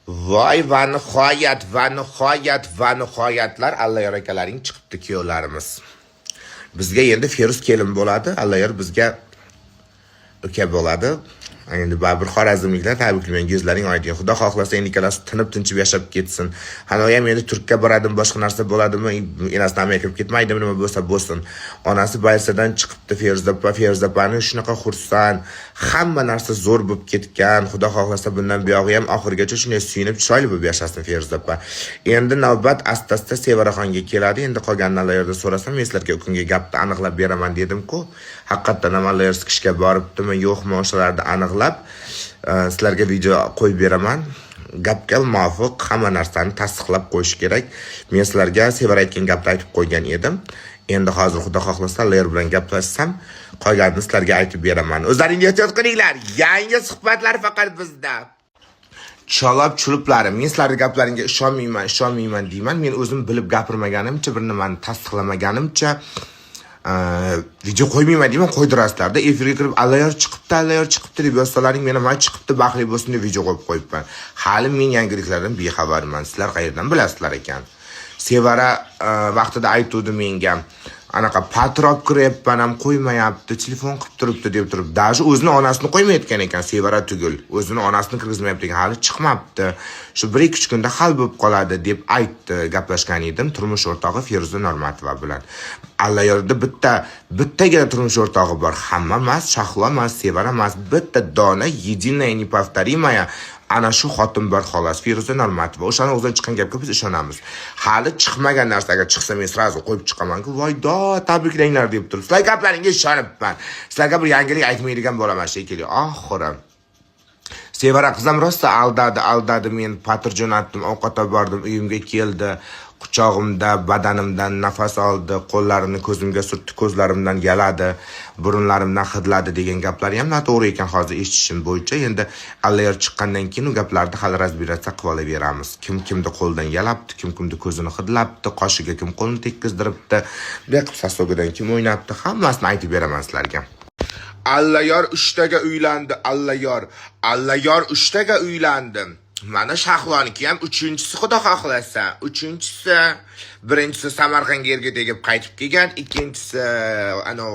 Voy va nihoyatlar Allayor akalaring chiqibdi kuyovlarimiz. Bizga endi Feruz kelin bo'ladi, Allayor bizga uka bo'ladi. Endi baribir xorazmliklar tabriklayman, yuzlaring oydin. Xudo xohlasa endi ikkalasi tinib tinchib yashab ketsin. Hali ham endi Turkka boradimi, boshqa narsa bo'ladimi, enasi Amerikaga kirib ketmaydimi, nima bo'lsa bo'lsin. Onasi Baysadan chiqibdi Feruzapani shunaqa xursand. Hamma narsa zo'r bo'lib ketgan. Xudo xohlasa bundan buyog'i ham oxirigacha shunday suyunib chiroyli bo'lib yashasin Feruzapa. Endi navbat asta-asta Sevaraxonga keladi. Endi qolganlardan so'rasam, men sizlarga kunga gapni aniqlab beraman dedim-ku. Haqiqatan ham Allayor chiqishga boribdimi, yo'qmi o'shalarni aniqlab sizlarga video qo'yib beraman. Gapga muvofiq hamma narsani tasdiqlab qo'yish kerak. Men sizlarga Sevara aytgan gapni aytib qo'ygan edim. Endi hozir Xudo xohlasa Allayor bilan gaplashsam, qolganini sizlarga aytib beraman. O'zlaringiz ehtiyot qilinglar. Yangi suhbatlar faqat bizda. Chalab chuluplarim, men sizlarning gaplaringga ishonmayman deyman. Men o'zim bilib gapirmaganimcha, bir nimani tasdiqlamaganimcha video qo'ymayman deyman, qo'ydirasizlar-da. Efirga kirib Allayor chiqibdi deb yozsalaring, men ham chiqibdi, baxtli bo'lsin deb video qo'yib qo'yibman. Hali men yangiliklardan bexabarman. Sizlar qayerdan bilasizlar ekan? Sevara vaqtida aytdi menga, anaqa patrop kiryapman ham qo'ymayapti, telefon qilib turibdi deb turib, даже o'zini onasini qo'ymayotgan ekan, Sevara tugul. O'zini onasini kirgizmayapti ekan, hali chiqmabdi. Shu 1-2 kunda hal bo'lib qoladi deb aytdi, gaplashgan edim turmush o'rtog'i Feruza Normatova bilan. Allayorda bittagina turmush o'rtog'i bor. Hamma emas, Shahlo emas, Sevara emas, bitta dona единая неповторимая ana shu xotin bor xolos, Feruza Normatova. O'shani o'zidan chiqqan gapga biz ishonamiz. Hali chiqmagan narsaga chiqsa men sразу qo'yib chiqaman-ku, voydo, tabriklanglar deb turib. Sizlar gaplaringga ishonibman. Sizlarga bir yangilik aytmaydigan bo'laman shekilli. Oxiri Sevara qizim rosta aldadi, men patir jo'natdim, ovqat olib bordim, uyimga keldi. Quchog'imda, badanimdan nafas oldi, qo'llarini ko'zimga surtdi, ko'zlarimdan yaladi, burunlarimdan hidladi degan gaplari ham noto'g'ri ekan hozir eshitishim bo'yicha. Endi Allayor chiqqandan keyin u gaplarni hali razbiratsiya qilib olaveramiz. Kim kimni qo'ldan yalabdi, kim kimni ko'zini hidlabdi, qoshiga kim qo'lini tekkizdiribdi, beqib sasogidan kim o'ynabdi, hammasini aytib beraman sizlarga. Allayor 3taga uylandi, Allayor 3taga uylandi. Mana Shahloniki ham 3-chisi Xudo xohlasa. 3-chisi, birinchisi Samarqandga erga tegib qaytib kelgan, ikkinchisi ana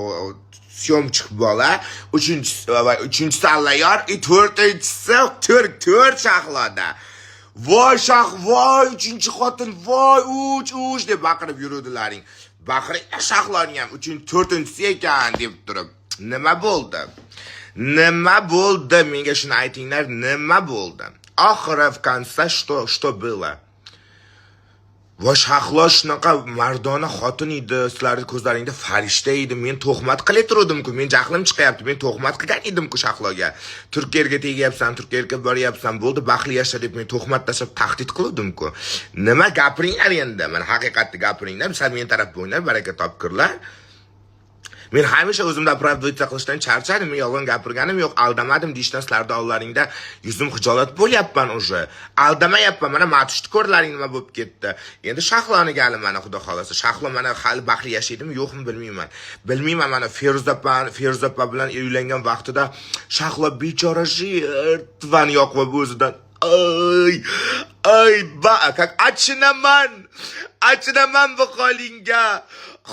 syomchik bola, 3-chisi Allayor, 4-chisi Turk Shahloda. Voy voy 3-chi xotin, voy uch deb baqirib yuruvdilaring. Baqiring, Shahloni ham 4-chisi ekan deb turib. Nima bo'ldi? Menga shuni aytinglar, nima bo'ldi? Oxiri в конце что было? Va Shahlo shunaqa mardona xotin edi, sizlarning ko'zlaringda farishta edi. Men to'xmat qilaverdim-ku, men jahlim chiqyapti. Men to'xmat qilgan edim-ku Shahloga. Turkiyaga tegyapsan, Turkiyaga boryapsan, bo'ldi, baxtli yasha deb men to'xmat tashlab tahdid qildim-ku. Nima gapiringlar endi? Men haqiqatni gapiringlar, sizlar men taraf bo'nglar, baraka topkirlar. Men hamisha o'zimda pravda qilishdan charchadim, men yolg'on gapirganim yo'q, aldamadim deyishdan sizlarda ollaringda yuzim xijolat bo'lyapman o'sha. Aldamayapman, mana matushni ko'rlaring nima bo'lib ketdi. Endi Shahloni gali mana Xudo xolasa. Shahlo mana hali baxtli yashaydimi, yo'qmi bilmayman. Mana Feruzapa bilan uylangan vaqtida Shahlo bechora Van yoqib o'zidan как achinaman bu holingga.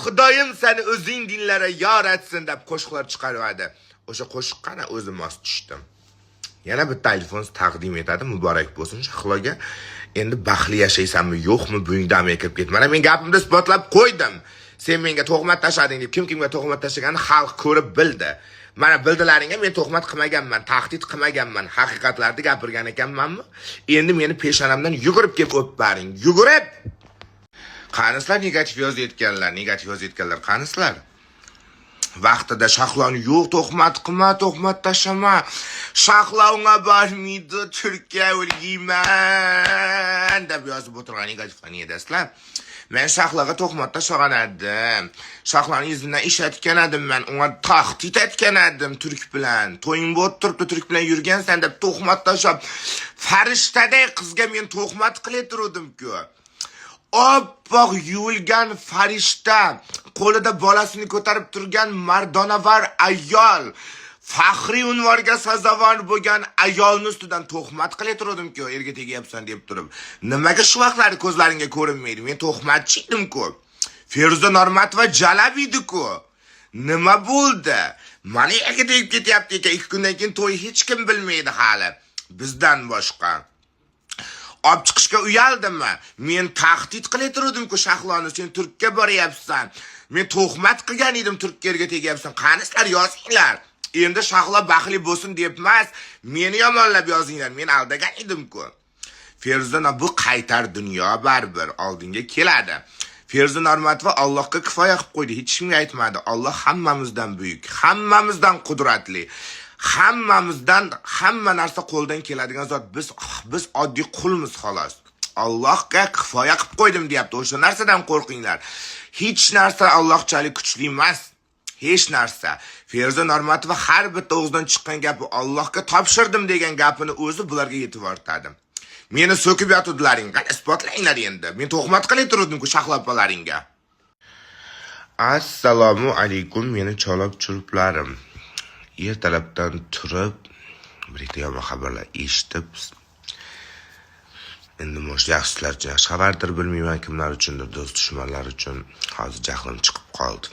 Xudoyim seni o'zing dinlari yor etsin deb qo'shiqlar chiqaradi. O'sha qo'shiq qana o'zim mos tushdim. Yana bitta telefon taqdim etadi, muborak bo'lsin Shahloga. Endi baxtli yashaysanmi, yo'qmi, buyingdan kirib ket. Mana men gapimni isbotlab qo'ydim. Sen menga to'g'mat tashlading deb kimga to'g'mat tashlaganini xalq ko'rib bildi. Mana bildilaringga men to'g'mat qilmaganman, tahdid qilmaganman, haqiqatlarni gapirgan ekanmanmi? Endi meni peshonamdan yugurib kelib o'pbaring, yugurib. Qanislar negativ yozayotganlar, qanislar. Vaqtida Shahloni yo'q, to'xmat tashlama. Shahlo unga bormaydi, Turkiya o'lgayman deb yozib o'tirgan negativni edasizlar. Men Shahloga to'xmat tashlagan edim. Shahloni izidan ishlatgan edim, men unga tahdid etgan edim Turk bilan. To'ying bo'lib turibdi, Turk bilan yurgansan deb to'xmat tashlab, farishtadek qizga men to'xmat qilaverdim-ku. Oppoq yuvilgan farishta, qo'lida bolasini ko'tarib turgan mardonavar ayol, faxriy unvonga sazovor bo'lgan ayolni ustidan tuhmat qilaturdim-ku, erga tegyapsan deb turib. Nimaga shu vaqtlari ko'zlaringga ko'rinmaydi? Men tuhmatchi edim-ku. Feruza Normatova jalab edi-ku. Nima bo'ldi? Mana erga tegib ketyapti ekan, 2 kundan keyin to'y hech kim bilmaydi hali. Bizdan boshqa. Olib chiqishga uyaldimmi? Men tahdid qilaturdim-ku Shahloni, sen Turkka boryapsan. Men tuhmat qilgan edim, Turkka tegyapsan. Qani sizlar yozinglar. Endi Shahlo baxtli bo'lsin deb emas, meni yomonlab yozinglar. Men aldagan edim-ku. Feruza bu qaytar dunyo baribir oldinga keladi. Feruza Normatova Allohga kifoya qilib qo'ydi, hech kimga aytmadi. Alloh hammamizdan buyuk, hammamizdan qudratli. Hammamizdan hamma narsa qo'ldan keladigan zot. Biz oddiy qulmiz xolos. Allohga kifoya qilib qo'ydim deyapti. O'sha narsadan qo'rqinglar. Hech narsa Allohchalik kuchli emas. Hech narsa. Feruza Normatova har bitta o'zidan chiqqan gapi Allohga topshirdim degan gapini o'zi bularga yetib ortadi. Meni so'kib yotuvdilaring, qani isbotlanglar endi. Men tuhmat qilaturdim-ku Shahlopalaringga. Assalomu alaykum, meni cholab churplarim. Ertalabdan turib, bir ikkita yomon xabarlar eshitib, endi yaxshilar uchun yaxshi xabardir, bilmayman kimlar uchundir, do'st dushmanlar uchun hozir jahlim chiqib qoldi.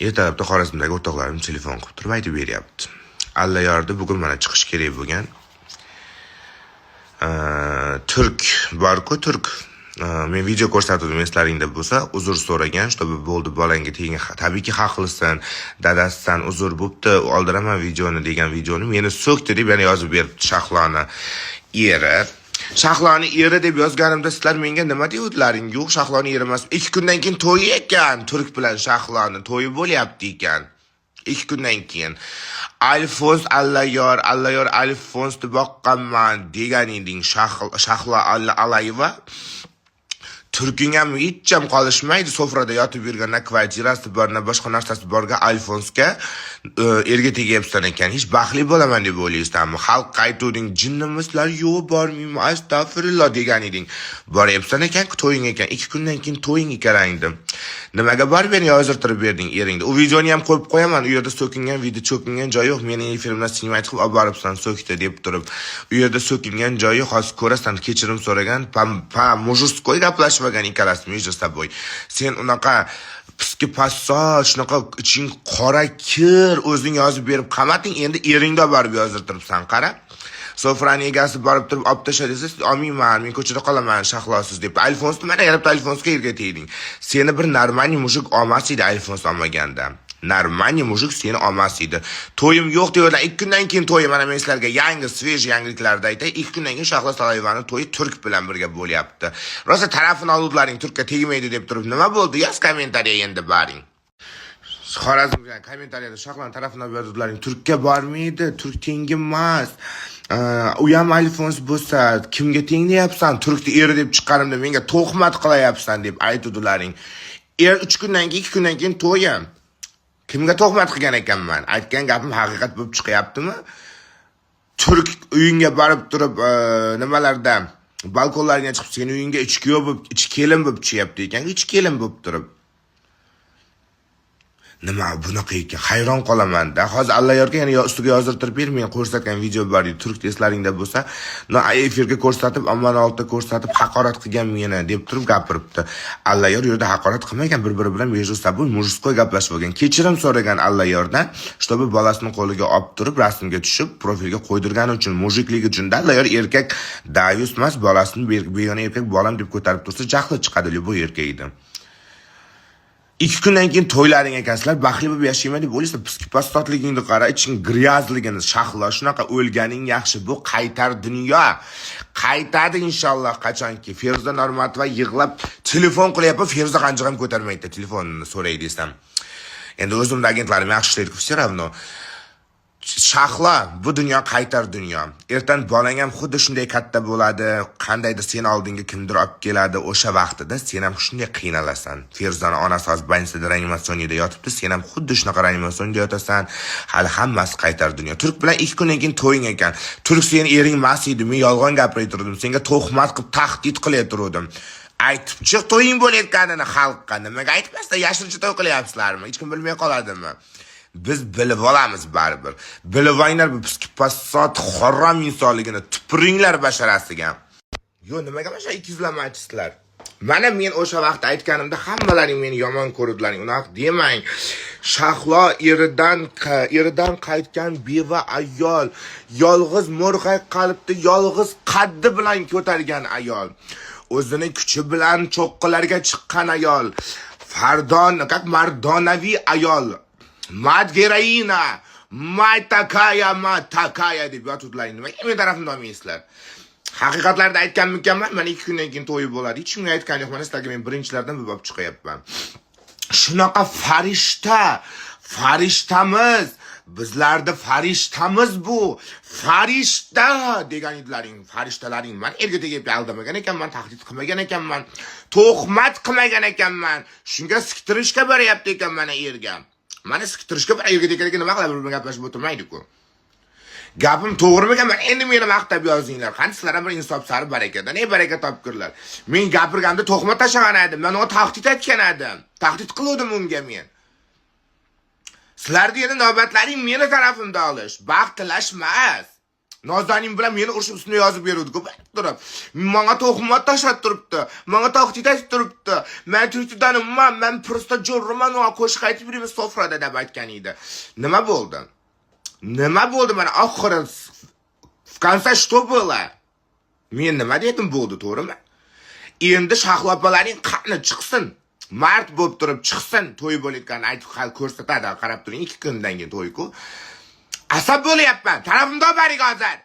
Ertalabda Xorazmdagi o'rtoqlarim telefon qilib turib aytib beryapti. Alla yordi, bugun mana chiqish kerak bo'lgan. Turk bor-ku, turk. Men video ko'rsatdim, eslaringda bo'lsa, uzr so'ragan, shtobi bo'ldi bolangga tegan. Tabiiyki haqlisan, dadasisan, uzr bo'pti, oldiraman videoni degan videoni meni so'kdi deb yana yozib beribdi Shahloni eri. Shahloni eri deb yozganimda sizlar menga nima deyotlaring? Yo'q, Shahloni eri emas. 2 kundan keyin to'yi ekan, Turk bilan Shahloni to'yi bo'lyapti ekan. 2 kundan keyin Alfons Allayor Alfonsni boqqanman degan eding Shahlo Alayeva. Turking ham hech ham qolishmaydi, sofrada yotib yurgan, kvartirasi bor, boshqa narsasi borga Alfonsga erga tegyapsan ekan. Hech baxtli bo'laman deb o'ylaysanmi? Xalq qaytuvding, jinnimizlar yo'q, bormayman, astag'firulloh degan eding. Boryapsan ekan, to'ying ekan, 2 kundan keyin to'ying ekaningdi. Nimaga borib beni yozirtirib berding eringni? U videoni ham qo'yib qo'yaman. U yerda so'kingan video, cho'kingan joyi yo'q. Mening efirimdan snimat qilib olib boribsan, so'kdi deb turib. U yerda so'kingan joyi hozir ko'rasan, kechirim so'ragan, mujurskoy gaplashmagan ikkalasi между собой. Sen unaqa piski passot, shunaqa iching qora kir o'zing yozib berib qamating, endi eringda borib yozirtiribsan, qara. Sofrani egasi borib turib olib tashladi desa, "Olmayman, men ko'chada qolaman, Shahlosiz" deb. Alfonsni mana yarab Alfonsga erga tegding. Seni bir normani mujik olmas edi Alfons olmaganda. Normani mujik seni olmas edi. To'yim yo'q deyotlar. 2 kundan keyin to'yi, mana men sizlarga yangi, svej yangiliklarda aytay. 2 kundan keyin Shahlo Alayevani to'yi Turk bilan birga bo'lyapti. Rosa tarafini oluvdilaring, Turkka tegmaydi deb turib, nima bo'ldi? Yoz kommentariya endi baring. Xorazmga kommentariyada Shahloning tarafini berdilaring, Turkka bormaydi, Turk tengi emas. U ham Alfons bo'lsa, kimga teng deyapsan? Turkni eri deb chiqqanimda menga tuhmat qilayapsan deb aytdilaring. 3 kundan keyin, 2 kundan keyin to'yim. Kimga tuhmat qilgan ekanman? Aytgan gapim haqiqat bo'lib chiqyaptimi? Turk uyingga borib turib, nimalarda balkonlarga chiqib, sen uyingga ichki kelin bo'lib chiqyapti ekan, ichki kelin bo'lib turib. Nima bunaqa ekan? Hayron qolaman-da. Hozir Allayorga yana ustiga yozirtirib ber, men ko'rsatgan video bor edi. Turk eslaringda bo'lsa, efirga ko'rsatib, omman oldida ko'rsatib haqorat qilgan meni deb turib gapiribdi. Allayor yerda haqorat qilmagan, bir-biri bilan между собой mujskoy gaplashib olgan. Kechirim so'ragan Allayordan, shtobi bolasini qo'liga olib turib, rasmga tushib, profilga qo'ydirgani uchun, mujikligi uchun Allayor erkak dayus emas, bolasini begona erkak bolam deb ko'tarib tursa, jahli chiqadi, bu erkak edi. 2 kundan keyin to'ylaring ekansizlar, baxtli bo'lib yashayman deb o'ylaysiz, psixopatligingni qara, iching gryazligini, Shahlo shunaqa o'lganing yaxshi, bu qaytar dunyo. Qaytadi inshaalloh qachonki. Feruza Normatova yig'lab telefon qilyapti, Feruza qancha ham ko'tarmaydi telefonini so'ray desam. Endi o'zimda agentlarim yaxshi ishlaydi, все равно. Shahlo, bu dunyo qaytar dunyo. Ertan bolang ham xuddi shunday katta bo'ladi, qandaydir sen oldinga kimdir olib keladi, o'sha vaqtida sen ham shunday qiynalasan. Feruzaning onasi hozir больницада reanimatsiyada yotibdi, sen ham xuddi shunaqa reanimatsiyada yotasan. Hali hammasi qaytar dunyo. Turk bilan 2 kundan keyin to'ying ekan. Turk seni ering emas edi, men yolg'on gapirayotgandim, senga tuhmat qilib tahdid qilayotgandim. Aytib chiq to'ying bo'layotganini xalqqa. Nimaga aytmasdan yashirincha to'y qilyapsizlarmi? Hech kim bilmay qoladimi? Biz bilib olamiz baribir. Bilib olinglar bu psikopat harom insonligini tupuringlar basharasiga. Yo, nimaga mana shu ikizlamaychisizlar? Mana men o'sha vaqt aytganimda hammalaring meni yomon ko'rdilaring. Unaqa demang. Shahlo eridan qaytgan beva ayol, yolg'iz mo'rg'ay qalbni yolg'iz qaddi bilan ko'targan ayol, o'zini kuchi bilan cho'qqilarga chiqqan ayol, как mardonaviy ayol, madgeraina, matakaya deb yotibdilar. Nimaga men tarafimda olmaysizlar? Haqiqatlarda aytganmikanman, mana 2 kundan keyin to'yi bo'ladi. Hech kimga aytgan yo'qman, sizlarga men birinchilardan bir bo'lib chiqyapman. Shunaqa farishtamiz. Bizlarda farishtamiz bu. Farishta degan idlaring, farishtalaring. Men erga tegib aldamagan ekanman, tahdid qilmagan ekanman, tuhmat qilmagan ekanman. Shunga siktirishga boryapti ekan mana erga. Mana siktirishga erga tegaga nima qilib gaplashib o'tirmaydi-ku. Gapim to'g'rimikan? Men endi meni maqtab yozinglar. Qani sizlar ham bir insof sari barakadan, baraka topkurlar. Men gapirganda to'xmat tashagan edim. Men uni tahdid etgan edim. Tahdid qildim unga men. Sizlarda endi navbatlaring meni tarafimda olish, baxt tilashmas. Nozaning bilan meni urishib ustimga yozib beruvdi-ku, turib. Menga to'xmat tashab turibdi. Menga tahdid etib turibdi. Men turibdidanman, men prosta jo'rman va qo'shiq aytib yuribman sofrada deb aytgan edi. Nima bo'ldi? Nima bo'ldi mana oxiri? В конце что было? Men nima dedim bo'ldi, to'g'rimi? Endi Shahlo-opalaring qani chiqsin. Mart bo'lib turib chiqsin, to'y bo'layotgan aytib hal ko'rsatadi, qarab turing 2 kundan keyin to'y-ku. Asab bo'lyapman. Tarafimda boring hozir.